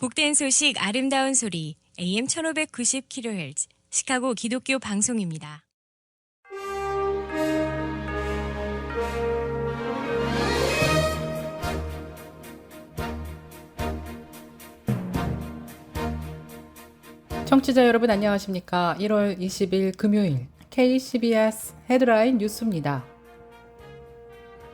복된 소식 아름다운 소리 AM 1590kHz 시카고 기독교 방송입니다. 청취자 여러분 안녕하십니까? 1월 20일 금요일 KCBS 헤드라인 뉴스입니다.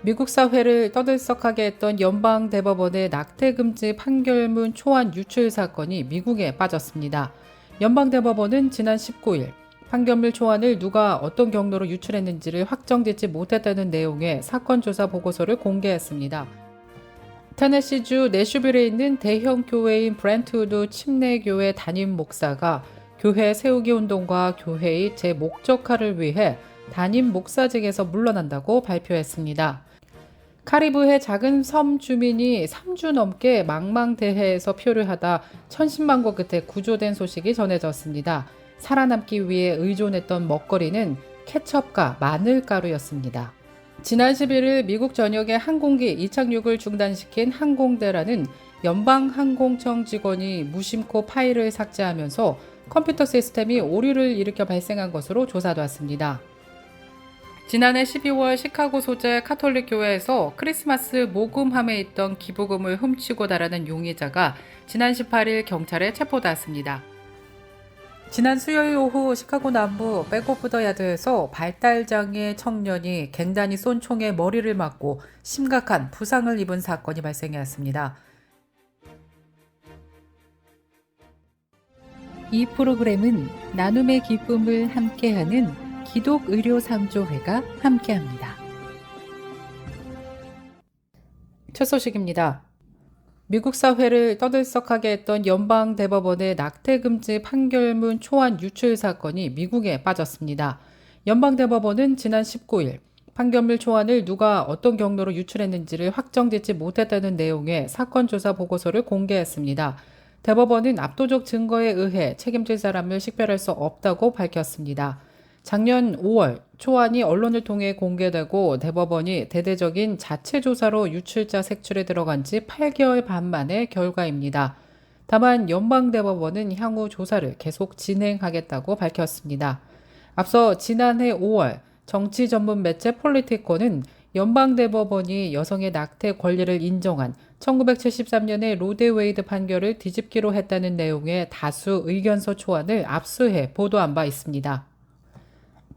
미국 사회를 떠들썩하게 했던 연방대법원의 낙태금지 판결문 초안 유출 사건이 미국에 빠졌습니다. 연방대법원은 지난 19일 판결문 초안을 누가 어떤 경로로 유출했는지를 확정짓지 못했다는 내용의 사건 조사 보고서를 공개했습니다. 테네시주 내슈빌에 있는 대형 교회인 브렌트우드 침례교회 담임 목사가 교회 세우기 운동과 교회의 제목적화를 위해 담임 목사직에서 물러난다고 발표했습니다. 카리브해 작은 섬 주민이 3주 넘게 망망대해에서 표류하다 1010만 거 끝에 구조된 소식이 전해졌습니다. 살아남기 위해 의존했던 먹거리는 케첩과 마늘가루였습니다. 지난 11일 미국 전역의 항공기 이착륙을 중단시킨 항공대라는 연방항공청 직원이 무심코 파일을 삭제하면서 컴퓨터 시스템이 오류를 일으켜 발생한 것으로 조사됐습니다. 지난해 12월 시카고 소재 카톨릭 교회에서 크리스마스 모금함에 있던 기부금을 훔치고 달아난 용의자가 지난 18일 경찰에 체포됐습니다. 지난 수요일 오후 시카고 남부 백오브-더-야드에서 발달장애 청년이 갱단이 쏜 총에 머리를 맞고 심각한 부상을 입은 사건이 발생했습니다. 이 프로그램은 나눔의 기쁨을 함께하는 기독의료상조회가 함께합니다. 첫 소식입니다. 미국 사회를 떠들썩하게 했던 연방대법원의 낙태금지 판결문 초안 유출 사건이 미국에 빠졌습니다. 연방대법원은 지난 19일 판결문 초안을 누가 어떤 경로로 유출했는지를 확정짓지 못했다는 내용의 사건 조사 보고서를 공개했습니다. 대법원은 압도적 증거에 의해 책임질 사람을 식별할 수 없다고 밝혔습니다. 작년 5월 초안이 언론을 통해 공개되고 대법원이 대대적인 자체 조사로 유출자 색출에 들어간 지 8개월 반 만의 결과입니다. 다만 연방대법원은 향후 조사를 계속 진행하겠다고 밝혔습니다. 앞서 지난해 5월 정치 전문 매체 폴리티코는 연방대법원이 여성의 낙태 권리를 인정한 1973년의 로데웨이드 판결을 뒤집기로 했다는 내용의 다수 의견서 초안을 압수해 보도한 바 있습니다.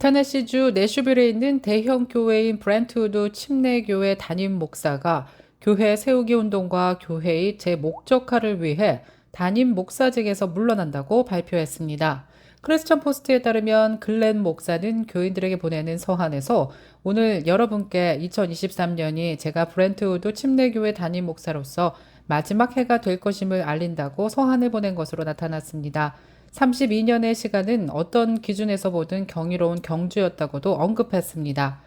테네시주 내슈빌에 있는 대형 교회인 브렌트우드 침례교회 담임 목사가 교회 세우기 운동과 교회의 제목적화를 위해 담임 목사직에서 물러난다고 발표했습니다. 크리스천 포스트에 따르면 글렌 목사는 교인들에게 보내는 서한에서 오늘 여러분께 2023년이 제가 브렌트우드 침례교회 담임 목사로서 마지막 해가 될 것임을 알린다고 서한을 보낸 것으로 나타났습니다. 32년의 시간은 어떤 기준에서 보든 경이로운 경주였다고도 언급했습니다.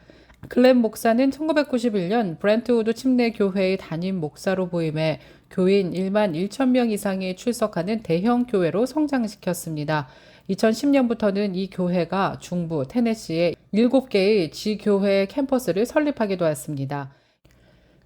글렌 목사는 1991년 브렌트우드 침례교회의 담임 목사로 부임해 교인 1만 1천 명 이상이 출석하는 대형 교회로 성장시켰습니다. 2010년부터는 이 교회가 중부 테네시에 7개의 지교회 캠퍼스를 설립하기도 했습니다.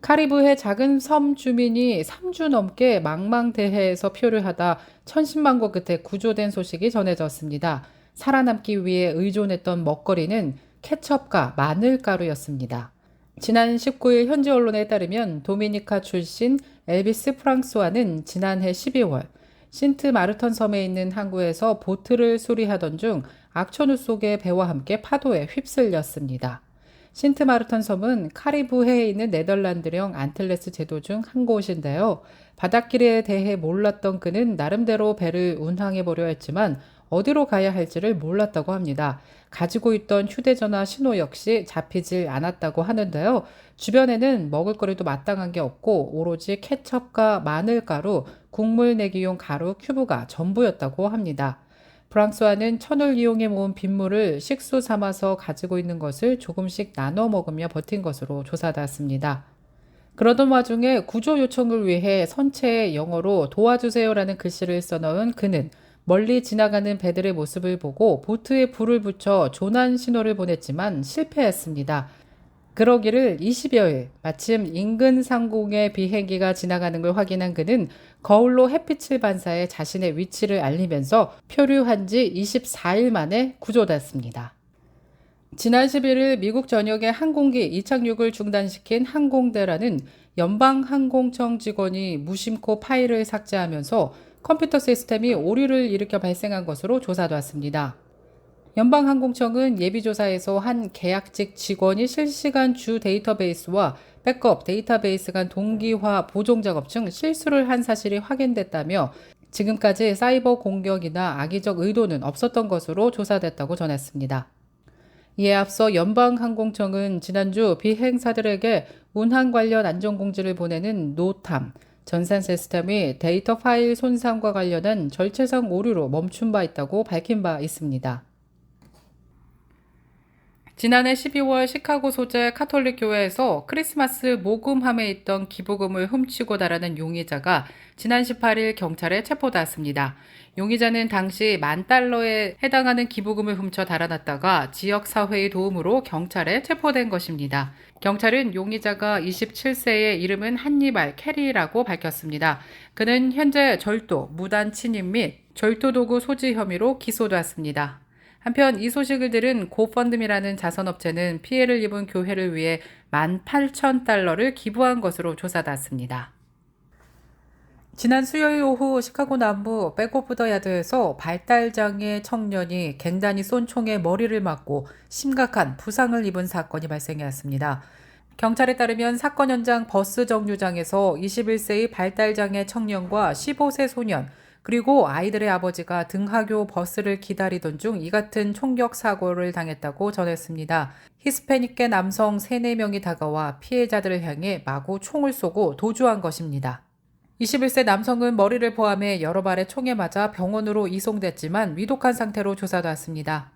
카리브해 작은 섬 주민이 3주 넘게 망망대해에서 표류하다 1010만 거 끝에 구조된 소식이 전해졌습니다. 살아남기 위해 의존했던 먹거리는 케첩과 마늘가루였습니다. 지난 19일 현지 언론에 따르면 도미니카 출신 엘비스 프랑스와는 지난해 12월 신트 마르턴 섬에 있는 항구에서 보트를 수리하던 중 악천후 속의 배와 함께 파도에 휩쓸렸습니다. 신트 마르턴 섬은 카리브해에 있는 네덜란드령 안틀레스 제도 중 한 곳인데요. 바닷길에 대해 몰랐던 그는 나름대로 배를 운항해 보려 했지만 어디로 가야 할지를 몰랐다고 합니다. 가지고 있던 휴대전화 신호 역시 잡히질 않았다고 하는데요. 주변에는 먹을거리도 마땅한 게 없고 오로지 케첩과 마늘가루, 국물 내기용 가루 큐브가 전부였다고 합니다. 프랑스와는 천을 이용해 모은 빗물을 식수 삼아서 가지고 있는 것을 조금씩 나눠 먹으며 버틴 것으로 조사됐습니다. 그러던 와중에 구조 요청을 위해 선체에 영어로 도와주세요라는 글씨를 써넣은 그는 멀리 지나가는 배들의 모습을 보고 보트에 불을 붙여 조난 신호를 보냈지만 실패했습니다. 그러기를 20여일 마침 인근 상공의 비행기가 지나가는 걸 확인한 그는 거울로 햇빛을 반사해 자신의 위치를 알리면서 표류한 지 24일 만에 구조됐습니다. 지난 11일 미국 전역의 항공기 이착륙을 중단시킨 항공대라는 연방항공청 직원이 무심코 파일을 삭제하면서 컴퓨터 시스템이 오류를 일으켜 발생한 것으로 조사되었습니다. 연방항공청은 예비조사에서 한 계약직 직원이 실시간 주 데이터베이스와 백업 데이터베이스 간 동기화 보정 작업 중 실수를 한 사실이 확인됐다며 지금까지 사이버 공격이나 악의적 의도는 없었던 것으로 조사됐다고 전했습니다. 이에 앞서 연방항공청은 지난주 비행사들에게 운항 관련 안전공지를 보내는 노탐, 전산 시스템이 데이터 파일 손상과 관련한 절차상 오류로 멈춘 바 있다고 밝힌 바 있습니다. 지난해 12월 시카고 소재 카톨릭 교회에서 크리스마스 모금함에 있던 기부금을 훔치고 달아난 용의자가 지난 18일 경찰에 체포되었습니다. 용의자는 당시 $10,000에 해당하는 기부금을 훔쳐 달아났다가 지역사회의 도움으로 경찰에 체포된 것입니다. 경찰은 용의자가 27세의 이름은 한니발 캐리라고 밝혔습니다. 그는 현재 절도, 무단 침입 및 절도도구 소지 혐의로 기소되었습니다. 한편 이 소식을 들은 고펀드미라는 자선업체는 피해를 입은 교회를 위해 $18,000를 기부한 것으로 조사됐습니다. 지난 수요일 오후 시카고 남부 백오브 더 야드에서 발달장애 청년이 갱단이 쏜 총에 머리를 맞고 심각한 부상을 입은 사건이 발생했습니다. 경찰에 따르면 사건 현장 버스 정류장에서 21세의 발달장애 청년과 15세 소년, 그리고 아이들의 아버지가 등하교 버스를 기다리던 중 이 같은 총격 사고를 당했다고 전했습니다. 히스패닉계 남성 3, 4명이 다가와 피해자들을 향해 마구 총을 쏘고 도주한 것입니다. 21세 남성은 머리를 포함해 여러 발의 총에 맞아 병원으로 이송됐지만 위독한 상태로 조사됐습니다.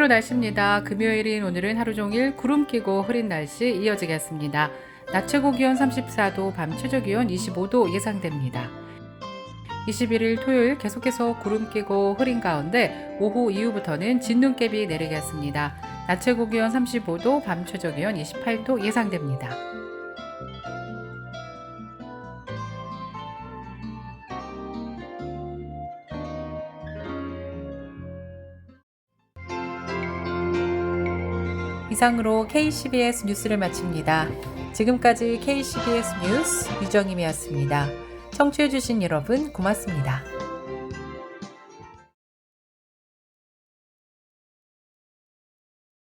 끝으로 날씨입니다. 금요일인 오늘은 하루 종일 구름 끼고 흐린 날씨 이어지겠습니다. 낮 최고 기온 34도, 밤 최저 기온 25도 예상됩니다. 21일 토요일 계속해서 구름 끼고 흐린 가운데 오후 이후부터는 진눈깨비 내리겠습니다. 낮 최고 기온 35도, 밤 최저 기온 28도 예상됩니다. 이상으로 KCBS 뉴스를 마칩니다. 지금까지 KCBS 뉴스 유정임이었습니다. 청취해주신 여러분 고맙습니다.